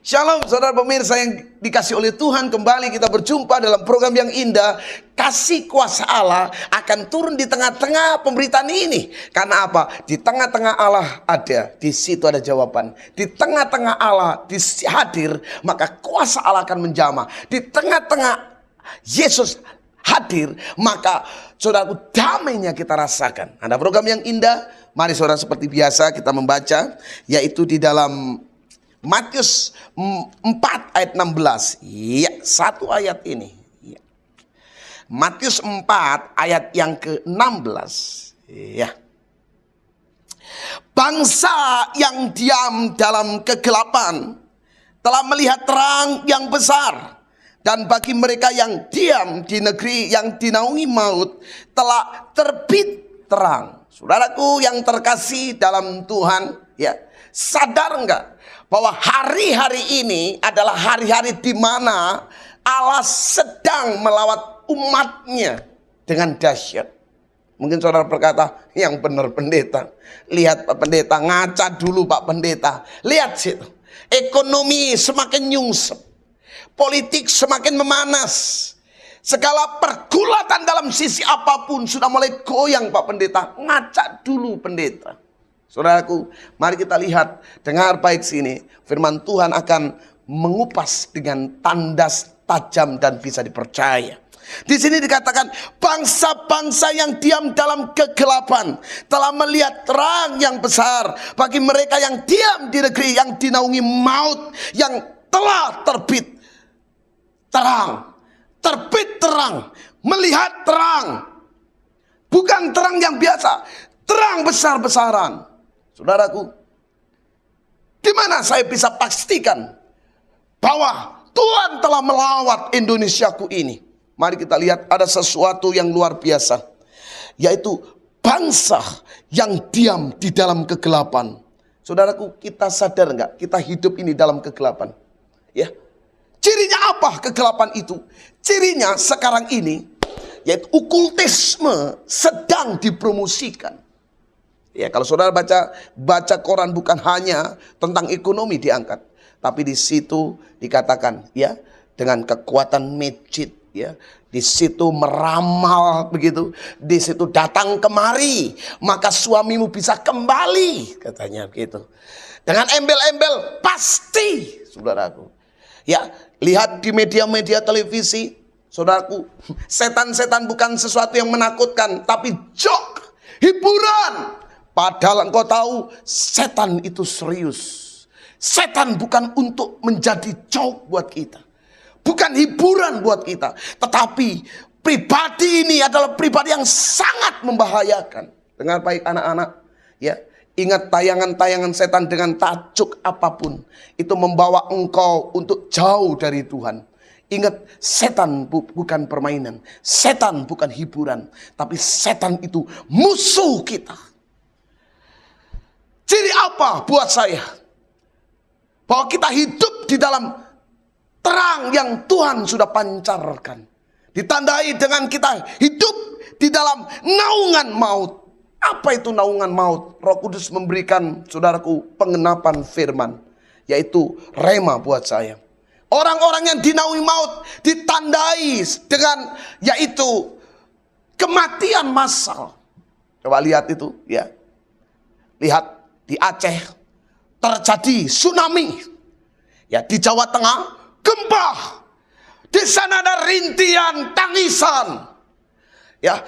Shalom saudara pemirsa yang dikasih oleh Tuhan. Kembali kita berjumpa dalam program yang indah. Kasih kuasa Allah akan turun di tengah-tengah pemberitaan ini. Karena apa? Di tengah-tengah Allah ada, di situ ada jawaban. Di tengah-tengah Allah hadir, maka kuasa Allah akan menjamah. Di tengah-tengah Yesus hadir, maka saudaraku, damainya kita rasakan. Ada program yang indah. Mari saudara, seperti biasa kita membaca, yaitu di dalam Matius 4 ayat 16. Ya, satu ayat ini. Ya. Matius 4 ayat yang ke-16. Ya. Bangsa yang diam dalam kegelapan telah melihat terang yang besar. Dan bagi mereka yang diam di negeri yang dinaungi maut telah terbit terang. Saudaraku yang terkasih dalam Tuhan, ya, sadar enggak bahwa hari-hari ini adalah hari-hari di mana Allah sedang melawat umatnya dengan dahsyat. Mungkin saudara berkata, yang benar pendeta. Lihat Pak Pendeta, ngaca dulu Pak Pendeta. Lihat situ, ekonomi semakin nyungsep, politik semakin memanas, segala pergulatan dalam sisi apapun sudah mulai goyang Pak Pendeta. Ngaca dulu pendeta. Saudaraku, mari kita lihat, dengar baik sini. Firman Tuhan akan mengupas dengan tandas tajam dan bisa dipercaya. Di sini dikatakan, bangsa-bangsa yang diam dalam kegelapan telah melihat terang yang besar. Bagi mereka yang diam di negeri yang dinaungi maut, yang telah terbit terang. Terbit terang, melihat terang. Bukan terang yang biasa, terang besar-besaran. Saudaraku, di mana saya bisa pastikan bahwa Tuhan telah melawat Indonesiaku ini? Mari kita lihat, ada sesuatu yang luar biasa, yaitu bangsa yang diam di dalam kegelapan. Saudaraku, kita sadar enggak kita hidup ini dalam kegelapan? Ya. Cirinya apa kegelapan itu? Cirinya sekarang ini, yaitu okultisme sedang dipromosikan. Ya, kalau saudara baca koran, bukan hanya tentang ekonomi diangkat, tapi di situ dikatakan, ya, dengan kekuatan magic, ya, di situ meramal begitu, di situ datang kemari, maka suamimu bisa kembali, katanya begitu. Dengan embel-embel pasti, saudaraku. Ya, lihat di media-media televisi, saudaraku, setan-setan bukan sesuatu yang menakutkan, tapi joke, hiburan. Padahal engkau tahu setan itu serius. Setan bukan untuk menjadi joke buat kita, bukan hiburan buat kita, tetapi pribadi ini adalah pribadi yang sangat membahayakan. Dengar baik anak-anak, ya. Ingat, tayangan-tayangan setan dengan tajuk apapun itu membawa engkau untuk jauh dari Tuhan. Ingat, setan bukan permainan, setan bukan hiburan, tapi setan itu musuh kita. Ciri apa buat saya? Bahwa kita hidup di dalam terang yang Tuhan sudah pancarkan. Ditandai dengan kita hidup di dalam naungan maut. Apa itu naungan maut? Roh Kudus memberikan, saudaraku, pengenapan firman, yaitu rema buat saya. Orang-orang yang dinaungi maut ditandai dengan, yaitu kematian massal. Coba lihat itu, ya. Lihat di Aceh terjadi tsunami. Ya, di Jawa Tengah gempa. Di sana ada rintihan, tangisan. Ya,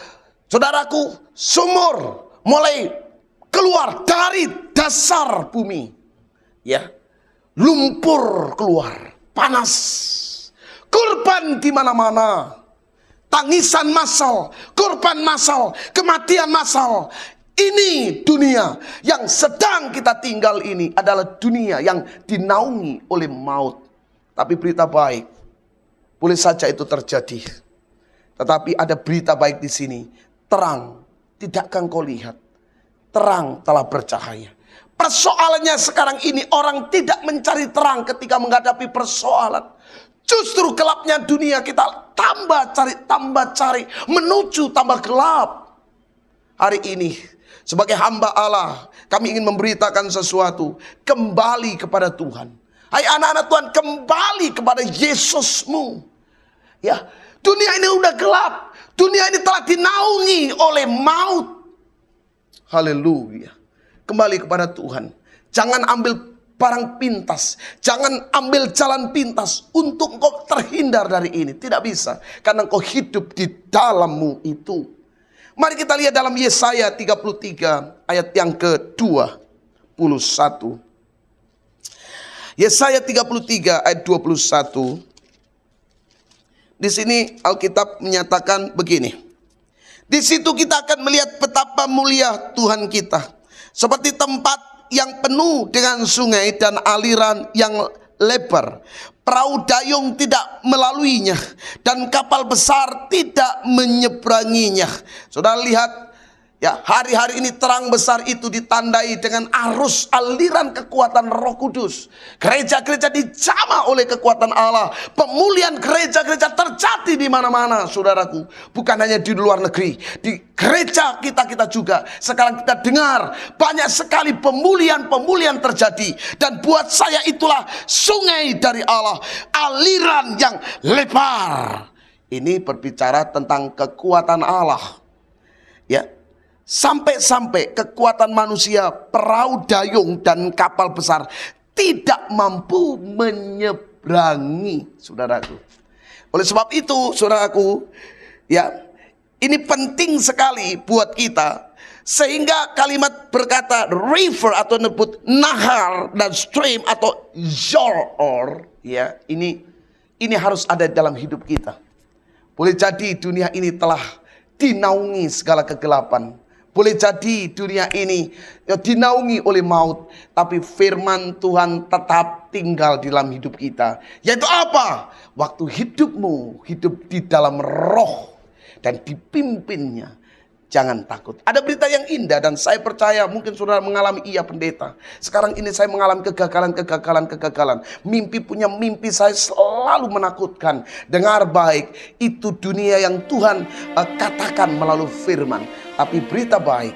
saudaraku, sumur mulai keluar dari dasar bumi. Ya, lumpur keluar, panas. Korban di mana-mana. Tangisan massal, korban massal, kematian massal. Ini dunia yang sedang kita tinggal ini adalah dunia yang dinaungi oleh maut. Tapi berita baik, boleh saja itu terjadi. Tetapi ada berita baik di sini. Terang, tidakkah engkau lihat? Terang telah bercahaya. Persoalannya sekarang ini, orang tidak mencari terang ketika menghadapi persoalan. Justru gelapnya dunia kita tambah cari, menuju tambah gelap. Hari ini, sebagai hamba Allah, kami ingin memberitakan sesuatu. Kembali kepada Tuhan. Hai anak-anak Tuhan, kembali kepada Yesusmu. Ya, dunia ini udah gelap. Dunia ini telah dinaungi oleh maut. Haleluya. Kembali kepada Tuhan. Jangan ambil barang pintas. Jangan ambil jalan pintas untuk engkau terhindar dari ini. Tidak bisa. Karena engkau hidup di dalammu itu. Mari kita lihat dalam Yesaya 33 ayat yang ke-21. Yesaya 33 ayat 21. Di sini Alkitab menyatakan begini. Di situ kita akan melihat betapa mulia Tuhan kita. Seperti tempat yang penuh dengan sungai dan aliran yang lebar. Perahu dayung tidak melaluinya dan kapal besar tidak menyeberanginya. Saudara lihat, ya, hari-hari ini terang besar itu ditandai dengan arus aliran kekuatan Roh Kudus. Gereja-gereja dijamah oleh kekuatan Allah. Pemulihan gereja-gereja terjadi di mana-mana, saudaraku. Bukan hanya di luar negeri, di gereja kita juga. Sekarang kita dengar banyak sekali pemulihan terjadi. Dan buat saya itulah sungai dari Allah, aliran yang lebar. Ini berbicara tentang kekuatan Allah. Ya. Sampai-sampai kekuatan manusia, perahu dayung dan kapal besar tidak mampu menyeberangi, saudaraku. Oleh sebab itu, saudaraku, ya, ini penting sekali buat kita. Sehingga kalimat berkata river atau nyebut nahar dan stream atau Zoror, ya, ini harus ada dalam hidup kita. Boleh jadi dunia ini telah dinaungi segala kegelapan. Boleh jadi dunia ini dinaungi oleh maut, tapi firman Tuhan tetap tinggal di dalam hidup kita. Yaitu apa? Waktu hidupmu hidup di dalam roh dan dipimpinnya. Jangan takut. Ada berita yang indah dan saya percaya mungkin saudara mengalami, iya pendeta. Sekarang ini saya mengalami kegagalan. Mimpi punya mimpi saya selalu menakutkan. Dengar baik, itu dunia yang Tuhan katakan melalui firman. Tapi berita baik,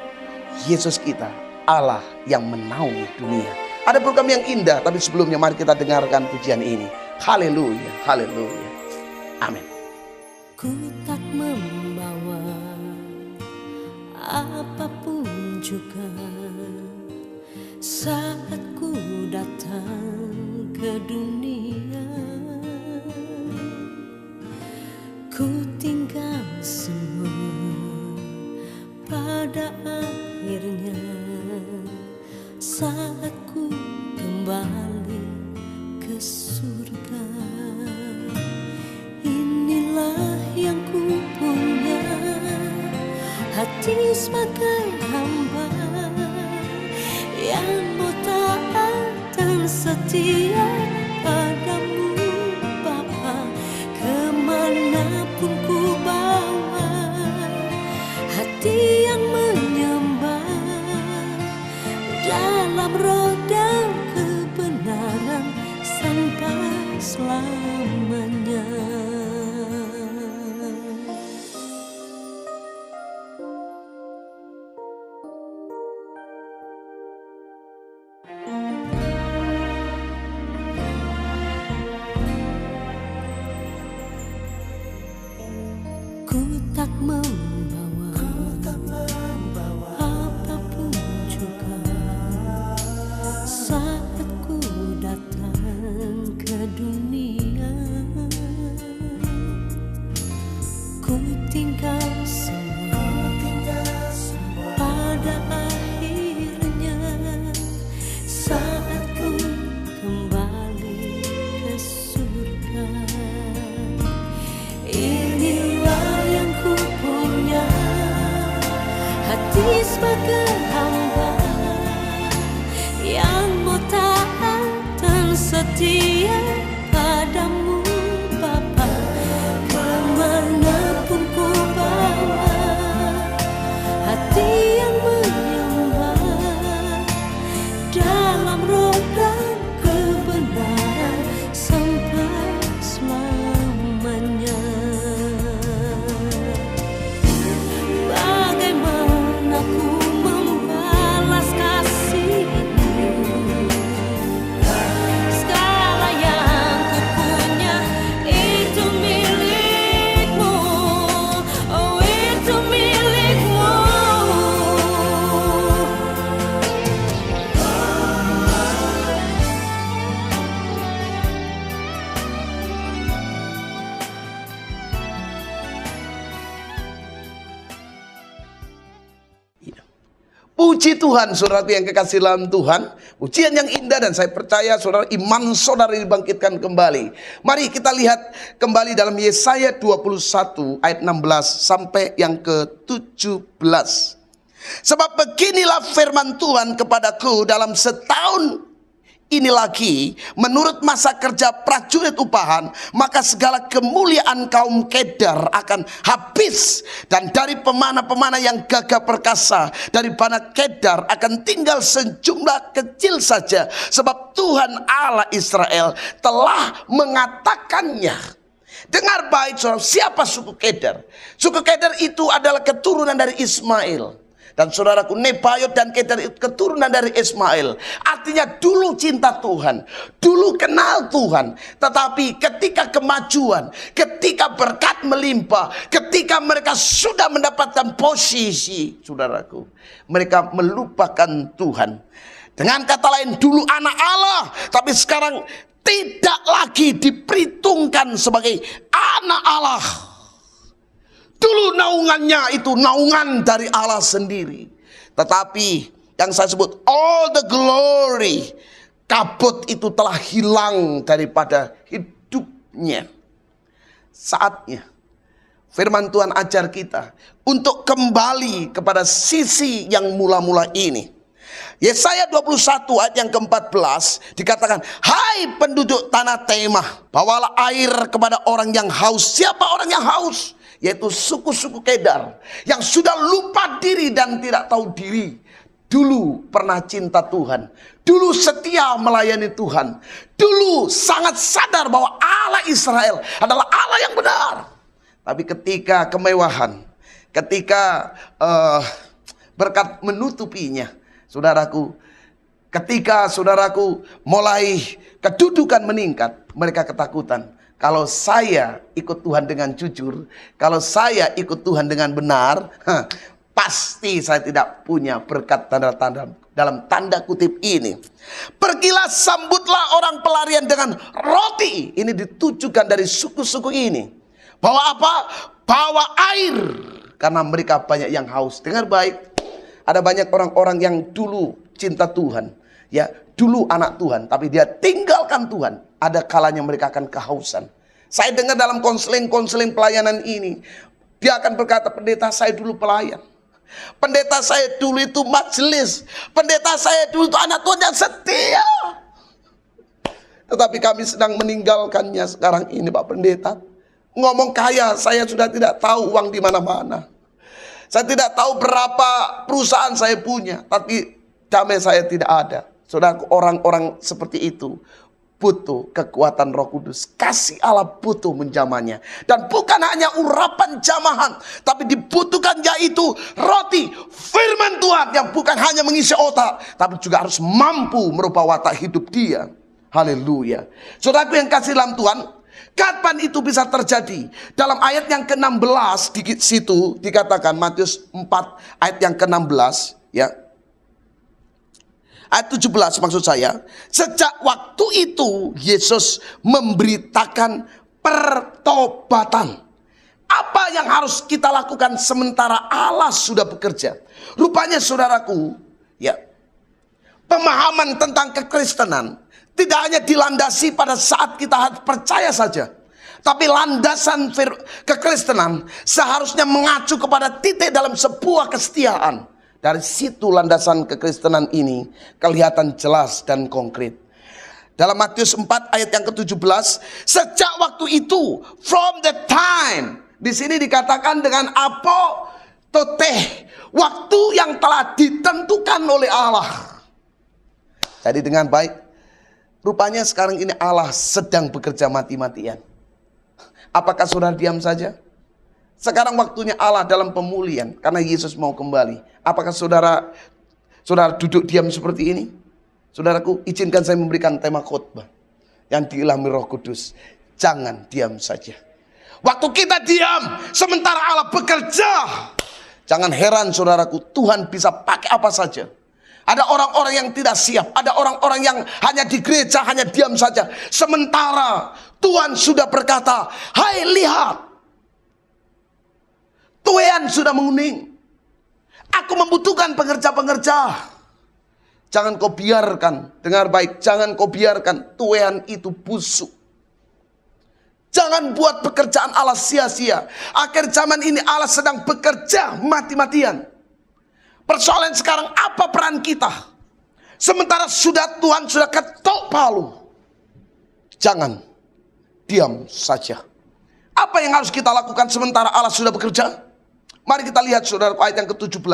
Yesus kita, Allah yang menaungi dunia. Ada program yang indah, tapi sebelumnya mari kita dengarkan pujian ini. Haleluya, haleluya. Amin. Ku tak membawa apapun juga saat ku datang ke dunia. Ku tinggal semua pada akhirnya saat ku kembali ke surga. Inilah yang ku punya, hati sebagai hamba yang mau taat dan setia padamu Bapa. Kemanapun ku bawa, hati yang menyembah dalam roh dan kebenaran sampai selamanya. Ku tak membawa apapun juga saat ku datang ke dunia. Ku tinggal semua pada akhirnya saat ku kembali ke surga. Inilah yang ku punya, hati sebagai hamba yang mau taat dan setia padamu Bapa. Kemanapun ku bawa, hati yang menyembah dalam roh dan kebenaran sampai selamanya. Bagaimana ku membalas kasih-Mu? Puji Tuhan, saudaraku yang kekasih dalam Tuhan. Ujian yang indah, dan saya percaya saudara, iman saudara dibangkitkan kembali. Mari kita lihat kembali dalam Yesaya 21 ayat 16 sampai yang ke-17. Sebab beginilah firman Tuhan kepadaku, dalam setahun ini lagi, menurut masa kerja prajurit upahan, maka segala kemuliaan kaum Kedar akan habis, dan dari pemana-pemana yang gagah perkasa dari bana Kedar akan tinggal sejumlah kecil saja, sebab Tuhan Allah Israel telah mengatakannya. Dengar baik saudara, siapa suku Kedar? Suku Kedar itu adalah keturunan dari Ismail. Dan saudaraku, Nebayot dan Kedar itu keturunan dari Ismail. Artinya dulu cinta Tuhan, dulu kenal Tuhan. Tetapi ketika kemajuan, ketika berkat melimpah, ketika mereka sudah mendapatkan posisi, saudaraku, mereka melupakan Tuhan. Dengan kata lain, dulu anak Allah, tapi sekarang tidak lagi diperhitungkan sebagai anak Allah. Dulu naungannya itu naungan dari Allah sendiri. Tetapi yang saya sebut all the glory, kabut itu telah hilang daripada hidupnya. Saatnya firman Tuhan ajar kita untuk kembali kepada sisi yang mula-mula ini. Yesaya 21 ayat yang ke-14 dikatakan, hai penduduk tanah Temah, bawalah air kepada orang yang haus. Siapa orang yang haus? Yaitu suku-suku Kedar yang sudah lupa diri dan tidak tahu diri. Dulu pernah cinta Tuhan, dulu setia melayani Tuhan, dulu sangat sadar bahwa Allah Israel adalah Allah yang benar. Tapi ketika kemewahan, ketika berkat menutupinya, saudaraku, ketika saudaraku mulai kedudukan meningkat, mereka ketakutan. Kalau saya ikut Tuhan dengan jujur, kalau saya ikut Tuhan dengan benar, pasti saya tidak punya berkat tanda-tanda dalam tanda kutip ini. Pergilah, sambutlah orang pelarian dengan roti. Ini ditujukan dari suku-suku ini. Bawa apa? Bawa air. Karena mereka banyak yang haus. Dengar baik. Ada banyak orang-orang yang dulu cinta Tuhan. Ya, dulu anak Tuhan. Tapi dia tinggalkan Tuhan. Ada kalanya mereka akan kehausan. Saya dengar dalam konseling pelayanan ini, dia akan berkata, pendeta saya dulu pelayan, pendeta saya dulu itu majelis, pendeta saya dulu itu anak Tuhan yang setia. Tetapi kami sedang meninggalkannya sekarang ini, Pak Pendeta. Ngomong kaya, saya sudah tidak tahu uang di mana-mana. Saya tidak tahu berapa perusahaan saya punya, tapi damai saya tidak ada. Saudara, orang-orang seperti itu butuh kekuatan Roh Kudus. Kasih Allah butuh menjamahnya. Dan bukan hanya urapan jamahan, tapi dibutuhkan yaitu roti firman Tuhan yang bukan hanya mengisi otak, tapi juga harus mampu merubah watak hidup dia. Haleluya. Saudaraku yang kasih dalam Tuhan, kapan itu bisa terjadi? Dalam ayat yang ke-16 di situ dikatakan, Matius 4 ayat yang ke-16 ya. Ayat 17 maksud saya. Sejak waktu itu Yesus memberitakan pertobatan. Apa yang harus kita lakukan sementara Allah sudah bekerja? Rupanya saudaraku, ya, pemahaman tentang kekristenan tidak hanya dilandasi pada saat kita percaya saja. Tapi landasan kekristenan seharusnya mengacu kepada titik dalam sebuah kesetiaan. Dari situ landasan kekristenan ini kelihatan jelas dan konkret. Dalam Matius 4 ayat yang ke-17, sejak waktu itu, from the time, di sini dikatakan dengan apototeh, waktu yang telah ditentukan oleh Allah. Jadi dengan baik, rupanya sekarang ini Allah sedang bekerja mati-matian. Apakah saudara diam saja? Sekarang waktunya Allah dalam pemulihan karena Yesus mau kembali. Apakah saudara duduk diam seperti ini? Saudaraku, izinkan saya memberikan tema khotbah yang diilhami Roh Kudus. Jangan diam saja. Waktu kita diam sementara Allah bekerja, jangan heran saudaraku, Tuhan bisa pakai apa saja. Ada orang-orang yang tidak siap, ada orang-orang yang hanya di gereja hanya diam saja. Sementara Tuhan sudah berkata, hai lihat, tuaian sudah menguning, Aku membutuhkan pengerja-pengerja. Jangan kau biarkan, dengar baik, jangan kau biarkan tuehan itu busuk. Jangan buat pekerjaan Allah sia-sia. Akhir zaman ini Allah sedang bekerja mati-matian. Persoalan sekarang, apa peran kita? Sementara Tuhan sudah ketok palu. Jangan diam saja. Apa yang harus kita lakukan sementara Allah sudah bekerja? Mari kita lihat saudara ayat yang ke-17.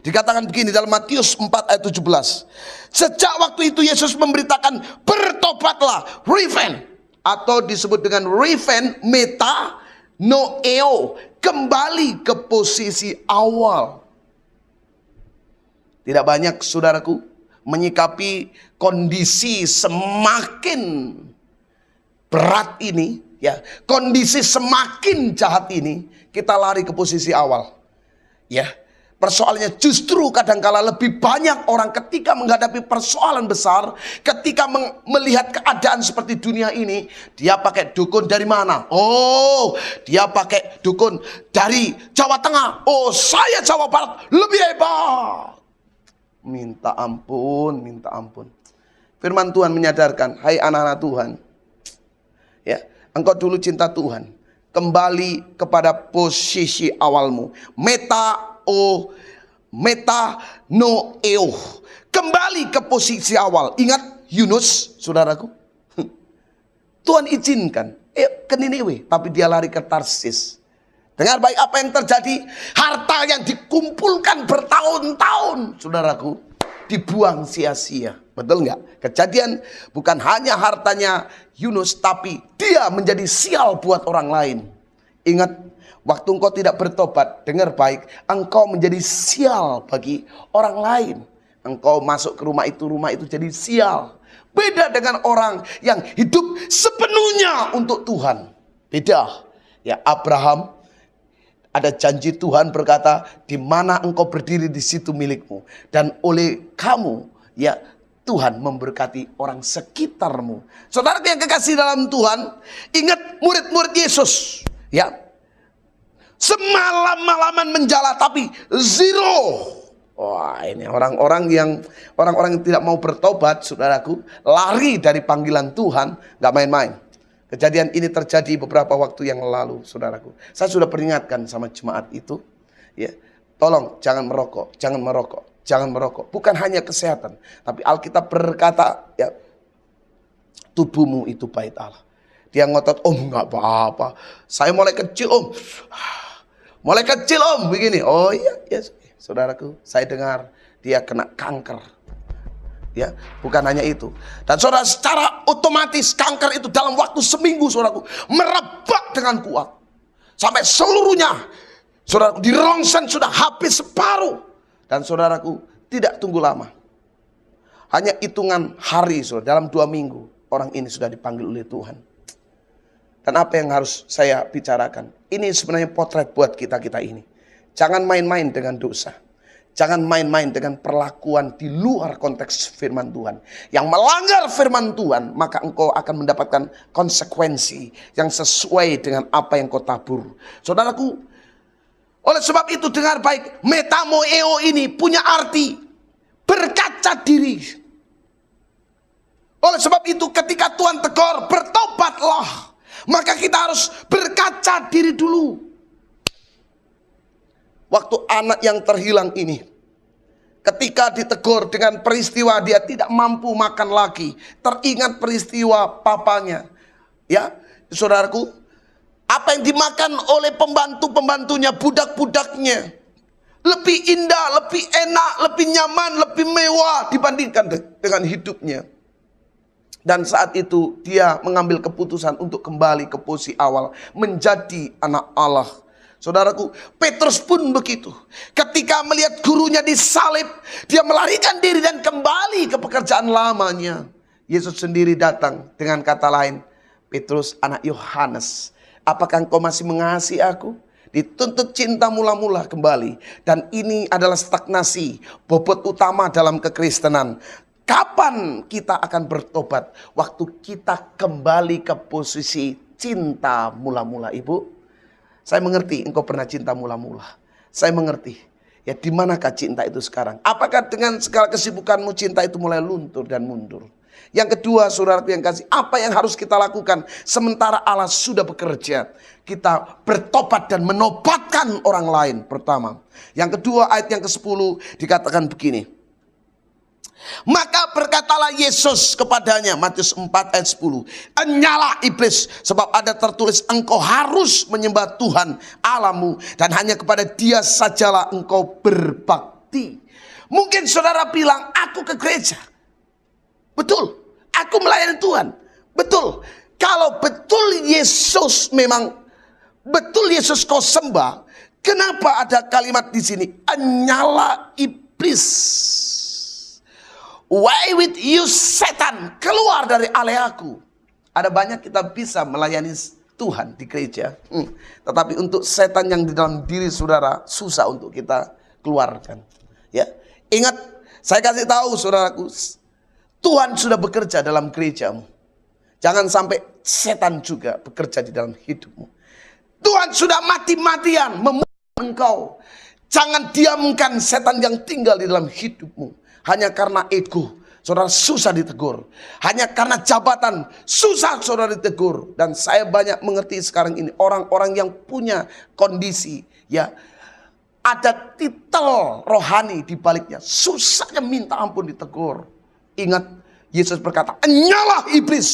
Dikatakan begini dalam Matius 4 ayat 17. Sejak waktu itu Yesus memberitakan, bertobatlah, repent. Atau disebut dengan repent, meta, noeo. Kembali ke posisi awal. Tidak banyak saudaraku menyikapi kondisi semakin berat ini. Ya, kondisi semakin jahat ini, kita lari ke posisi awal. Ya, persoalannya justru kadangkala lebih banyak orang ketika menghadapi persoalan besar, ketika melihat keadaan seperti dunia ini, dia pakai dukun dari mana? Oh, dia pakai dukun dari Jawa Tengah. Oh, saya Jawa Barat lebih hebat. Minta ampun, minta ampun. Firman Tuhan menyadarkan, hai anak-anak Tuhan, ya, engkau dulu cinta Tuhan. Kembali kepada posisi awalmu. Meta noeo. Kembali ke posisi awal. Ingat Yunus, saudaraku. Tuhan izinkan ke Niniwe, tapi dia lari ke Tarsis. Dengar baik apa yang terjadi. Harta yang dikumpulkan bertahun-tahun, saudaraku, dibuang sia-sia. Betul nggak? Kejadian bukan hanya hartanya Yunus, tapi dia menjadi sial buat orang lain. Ingat, waktu engkau tidak bertobat, dengar baik, engkau menjadi sial bagi orang lain. Engkau masuk ke rumah itu jadi sial. Beda dengan orang yang hidup sepenuhnya untuk Tuhan. Beda. Ya, Abraham, ada janji Tuhan berkata, di mana engkau berdiri di situ milikmu. Dan oleh kamu, ya, Tuhan memberkati orang sekitarmu. Saudara yang kekasih dalam Tuhan, ingat murid-murid Yesus, ya, semalam-malaman menjala tapi zero. Wah, ini orang-orang yang tidak mau bertobat, saudaraku, lari dari panggilan Tuhan, nggak main-main. Kejadian ini terjadi beberapa waktu yang lalu, saudaraku. Saya sudah peringatkan sama jemaat itu, ya, tolong jangan merokok, jangan merokok. Jangan merokok. Bukan hanya kesehatan, tapi Alkitab berkata, ya, tubuhmu itu bait Allah. Dia ngotot, om nggak apa-apa. Saya mulai kecil om. Mulai kecil om begini. Oh iya, ya, saudaraku, saya dengar dia kena kanker. Ya, bukan hanya itu. Dan saudara, secara otomatis kanker itu dalam waktu seminggu, saudaraku, merebak dengan kuat. Sampai seluruhnya, saudaraku, di rongsen sudah habis separuh. Dan saudaraku, tidak tunggu lama. Hanya hitungan hari, saudara, dalam 2 minggu, orang ini sudah dipanggil oleh Tuhan. Dan apa yang harus saya bicarakan? Ini sebenarnya potret buat kita-kita ini. Jangan main-main dengan dosa. Jangan main-main dengan perlakuan di luar konteks firman Tuhan. Yang melanggar firman Tuhan, maka engkau akan mendapatkan konsekuensi yang sesuai dengan apa yang kau tabur. Saudaraku, oleh sebab itu dengar baik, metamoeo ini punya arti berkaca diri. Oleh sebab itu ketika Tuhan tegur, bertobatlah. Maka kita harus berkaca diri dulu. Waktu anak yang terhilang ini, ketika ditegur dengan peristiwa dia tidak mampu makan lagi, teringat peristiwa papanya. Ya, saudaraku, apa yang dimakan oleh pembantu-pembantunya, budak-budaknya, lebih indah, lebih enak, lebih nyaman, lebih mewah dibandingkan dengan hidupnya. Dan saat itu dia mengambil keputusan untuk kembali ke posisi awal, menjadi anak Allah. Saudaraku, Petrus pun begitu. Ketika melihat gurunya disalib, dia melarikan diri dan kembali ke pekerjaan lamanya. Yesus sendiri datang dengan kata lain, Petrus anak Yohanes, apakah engkau masih mengasihi aku? Dituntut cinta mula-mula kembali. Dan ini adalah stagnasi, bobot utama dalam kekristenan. Kapan kita akan bertobat? Waktu kita kembali ke posisi cinta mula-mula. Ibu, saya mengerti engkau pernah cinta mula-mula. Saya mengerti. Ya, di manakah cinta itu sekarang? Apakah dengan segala kesibukanmu cinta itu mulai luntur dan mundur? Yang kedua, saudaraku yang kasih, apa yang harus kita lakukan sementara Allah sudah bekerja? Kita bertobat dan menobatkan orang lain pertama. Yang kedua, ayat yang ke-10 dikatakan begini. Maka berkatalah Yesus kepadanya, Matius 4 ayat 10, "Enyalah iblis, sebab ada tertulis engkau harus menyembah Tuhan Allahmu dan hanya kepada Dia sajalah engkau berbakti." Mungkin saudara bilang, aku ke gereja. Betul, aku melayani Tuhan. Betul, kalau betul Yesus memang betul Yesus kau sembah, kenapa ada kalimat di sini, "Enyalah iblis"? Away with you setan, keluar dari aleaku. Ada banyak kita bisa melayani Tuhan di gereja, tetapi untuk setan yang di dalam diri saudara susah untuk kita keluarkan. Ya, ingat, saya kasih tahu saudaraku, Tuhan sudah bekerja dalam gerejamu. Jangan sampai setan juga bekerja di dalam hidupmu. Tuhan sudah mati-matian membunuh engkau. Jangan diamkan setan yang tinggal di dalam hidupmu. Hanya karena ego, saudara susah ditegur. Hanya karena jabatan, susah saudara ditegur. Dan saya banyak mengerti sekarang ini, orang-orang yang punya kondisi, ya, ada titel rohani di baliknya, susahnya minta ampun ditegur. Ingat, Yesus berkata, "Enyalah iblis."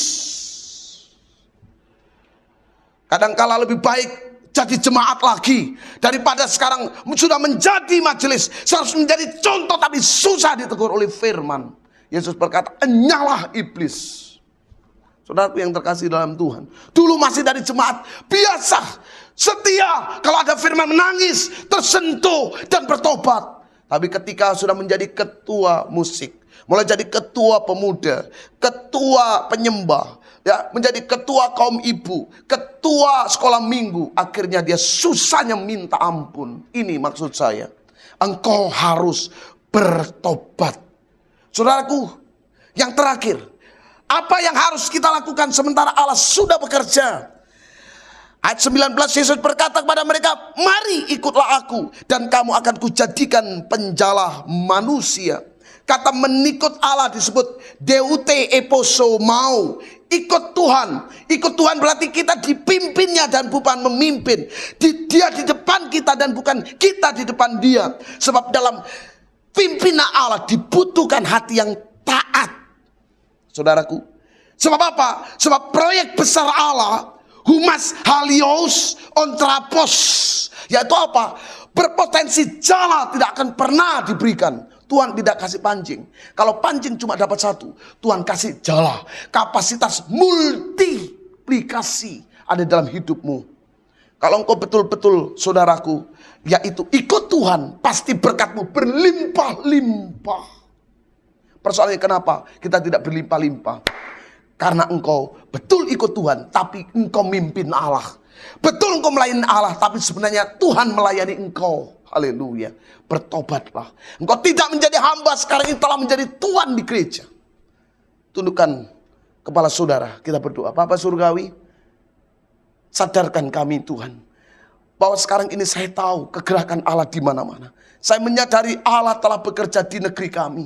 Kadangkala lebih baik jadi jemaat lagi daripada sekarang sudah menjadi majelis, seharusnya menjadi contoh tapi susah ditegur oleh firman. Yesus berkata, "Enyalah iblis." Saudaraku yang terkasih dalam Tuhan, dulu masih dari jemaat biasa, setia, kalau ada firman menangis, tersentuh dan bertobat. Tapi ketika sudah menjadi ketua musik, mulai jadi ketua pemuda, ketua penyembah, ya, menjadi ketua kaum ibu, ketua sekolah minggu, akhirnya dia susahnya minta ampun. Ini maksud saya, engkau harus bertobat. Saudaraku, yang terakhir, apa yang harus kita lakukan sementara Allah sudah bekerja? Ayat 19, Yesus berkata kepada mereka, "Mari ikutlah aku, dan kamu akan kujadikan penjala manusia." Kata menikut Allah disebut deute eposo mau. Ikut Tuhan. Ikut Tuhan berarti kita dipimpinnya dan bukan memimpin. Dia di depan kita dan bukan kita di depan dia. Sebab dalam pimpinan Allah dibutuhkan hati yang taat. Saudaraku. Sebab apa? Sebab proyek besar Allah, humas halios ontrapos, yaitu apa? Berpotensi jala tidak akan pernah diberikan. Tuhan tidak kasih pancing. Kalau pancing cuma dapat satu, Tuhan kasih jala. Kapasitas multiplikasi ada dalam hidupmu. Kalau engkau betul-betul, saudaraku, yaitu ikut Tuhan, pasti berkatmu berlimpah-limpah. Persoalannya kenapa kita tidak berlimpah-limpah? Karena engkau betul ikut Tuhan, tapi engkau mimpin Allah. Betul engkau melayani Allah, tapi sebenarnya Tuhan melayani engkau. Haleluya. Bertobatlah. Engkau tidak menjadi hamba, sekarang ini telah menjadi tuan di gereja. Tundukkan kepala saudara, kita berdoa. Bapa surgawi, sadarkan kami Tuhan, bahwa sekarang ini saya tahu kegerakan Allah di mana-mana. Saya menyadari Allah telah bekerja di negeri kami.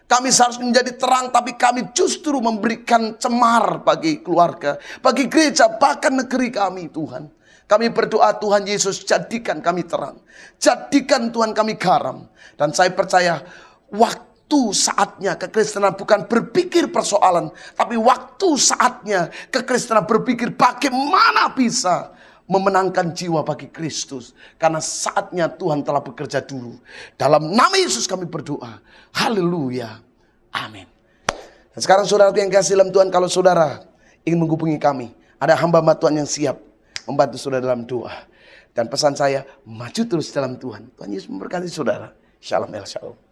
Kami seharusnya menjadi terang, tapi kami justru memberikan cemar bagi keluarga, bagi gereja, bahkan negeri kami Tuhan. Kami berdoa Tuhan Yesus, jadikan kami terang. Jadikan Tuhan kami garam. Dan saya percaya waktu saatnya kekristenan bukan berpikir persoalan, tapi waktu saatnya kekristenan berpikir bagaimana bisa memenangkan jiwa bagi Kristus. Karena saatnya Tuhan telah bekerja dulu. Dalam nama Yesus kami berdoa. Haleluya. Amin. Dan sekarang saudara yang kasih dalam Tuhan, kalau saudara ingin menghubungi kami, ada hamba-hamba Tuhan yang siap membantu saudara dalam doa. Dan pesan saya, maju terus dalam Tuhan. Tuhan Yesus memberkati saudara. Shalom el shalom.